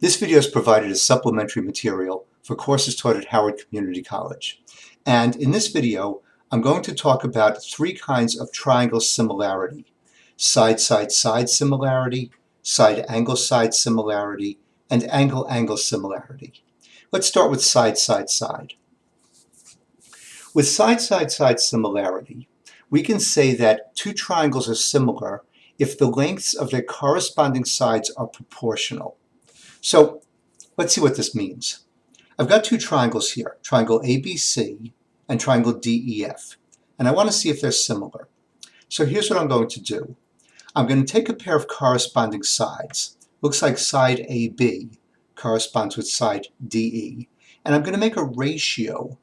This video is provided as supplementary material for courses taught at Howard Community College. And in this video, I'm going to talk about three kinds of triangle similarity: side-side-side similarity, side-angle-side similarity, and angle-angle similarity. Let's start with side-side-side. With side-side-side similarity, we can say that two triangles are similar if the lengths of their corresponding sides are proportional. So let's see what this means. I've got two triangles here, triangle ABC and triangle DEF, and I want to see if they're similar. So here's what I'm going to do. I'm going to take a pair of corresponding sides. Looks like side AB corresponds with side DE, and I'm going to make a ratio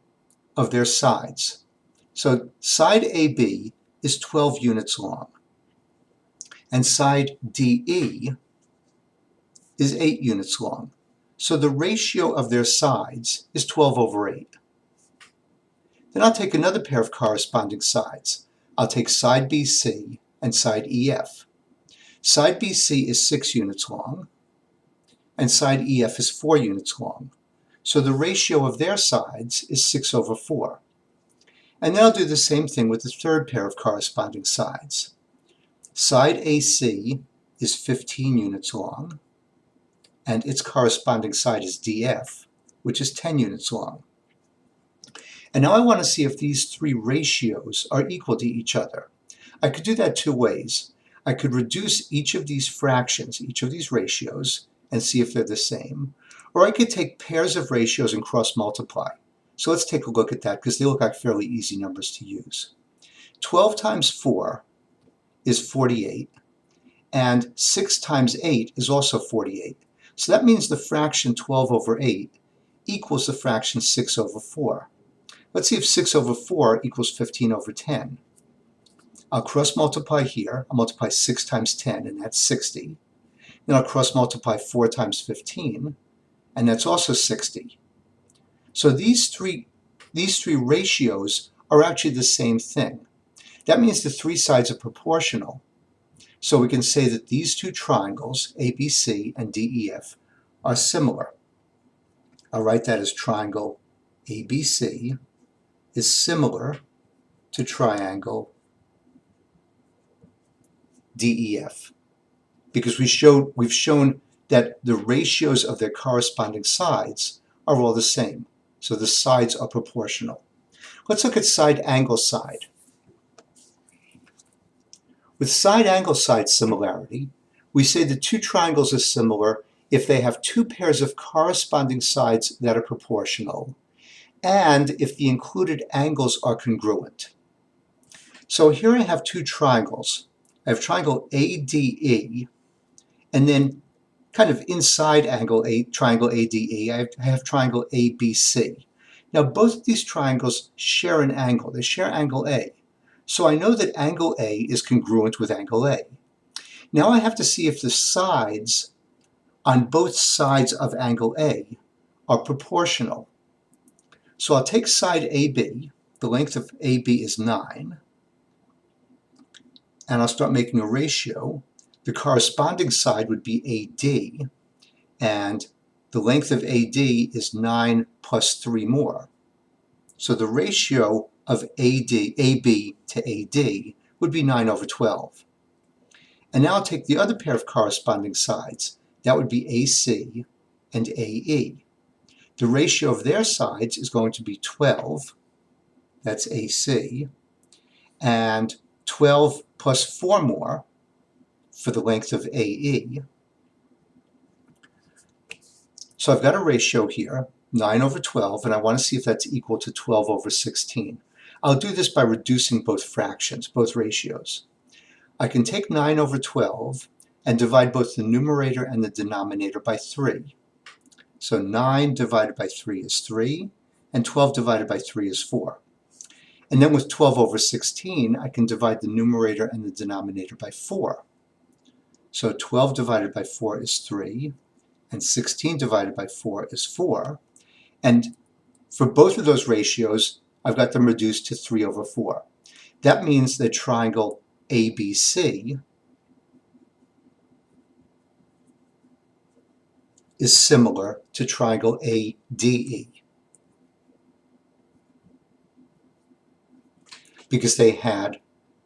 of their sides. So side AB is 12 units long, and side DE is 8 units long. So the ratio of their sides is 12/8. Then I'll take another pair of corresponding sides. I'll take side BC and side EF. Side BC is 6 units long, and side EF is 4 units long. So the ratio of their sides is 6/4. And then I'll do the same thing with the third pair of corresponding sides. Side AC is 15 units long, and its corresponding side is DF, which is 10 units long. And now I want to see if these three ratios are equal to each other. I could do that two ways. I could reduce each of these fractions, each of these ratios, and see if they're the same. Or I could take pairs of ratios and cross multiply. So let's take a look at that because they look like fairly easy numbers to use. 12 times 4 is 48, and 6 times 8 is also 48. So that means the fraction 12/8 equals the fraction 6/4. Let's see if 6/4 equals 15/10. I'll cross multiply here. I'll multiply 6 times 10, and that's 60. Then I'll cross multiply 4 times 15, and that's also 60. So these three ratios are actually the same thing. That means the three sides are proportional. So we can say that these two triangles, ABC and DEF, are similar. I'll write that as triangle ABC is similar to triangle DEF, because we've shown that the ratios of their corresponding sides are all the same. So the sides are proportional. Let's look at side-angle-side. With side-angle-side similarity, we say the two triangles are similar if they have two pairs of corresponding sides that are proportional, and if the included angles are congruent. So here I have two triangles. I have triangle ADE, and then kind of inside triangle ADE, I have triangle ABC. Now both of these triangles share an angle. They share angle A. So I know that angle A is congruent with angle A. Now I have to see if the sides on both sides of angle A are proportional. So I'll take side AB, the length of AB is 9, and I'll start making a ratio. The corresponding side would be AD, and the length of AD is 9 plus 3 more. So the ratio of AB to AD would be 9/12. And now I'll take the other pair of corresponding sides. That would be AC and AE. The ratio of their sides is going to be 12, that's AC, and 12 plus 4 more for the length of AE. So I've got a ratio here, 9/12, and I want to see if that's equal to 12/16. I'll do this by reducing both fractions, both ratios. I can take 9/12 and divide both the numerator and the denominator by 3. So 9 divided by 3 is 3, and 12 divided by 3 is 4. And then with 12/16, I can divide the numerator and the denominator by 4. So 12 divided by 4 is 3, and 16 divided by 4 is 4. And for both of those ratios, I've got them reduced to 3/4. That means that triangle ABC is similar to triangle ADE because they had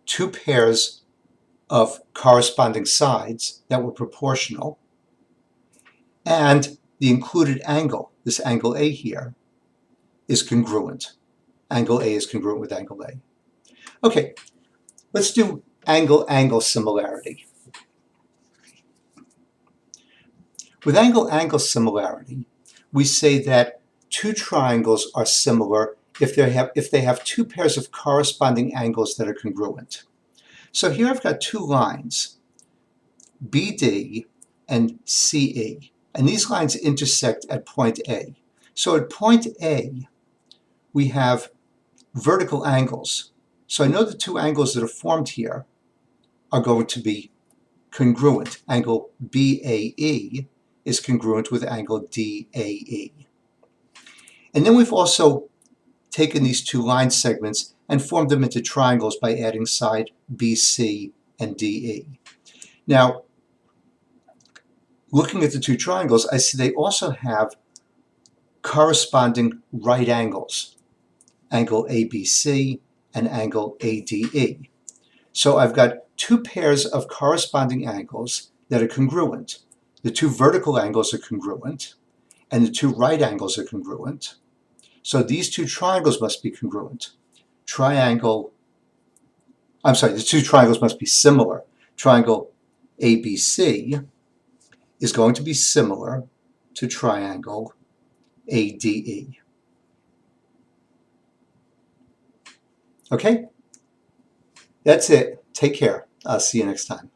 two pairs of corresponding sides that were proportional, and the included angle, this angle A here, is congruent. Angle A is congruent with angle A. Okay, let's do angle-angle similarity. With angle-angle similarity, we say that two triangles are similar if they have two pairs of corresponding angles that are congruent. So here I've got two lines, BD and CE, and these lines intersect at point A. So at point A, we have vertical angles. So I know the two angles that are formed here are going to be congruent. Angle BAE is congruent with angle DAE. And then we've also taken these two line segments and formed them into triangles by adding side BC and DE. Now, looking at the two triangles, I see they also have corresponding right angles, angle ABC and angle ADE. So I've got two pairs of corresponding angles that are congruent. The two vertical angles are congruent, and the two right angles are congruent. So these two triangles must be congruent. The two triangles must be similar. Triangle ABC is going to be similar to triangle ADE. Okay? That's it. Take care. I'll see you next time.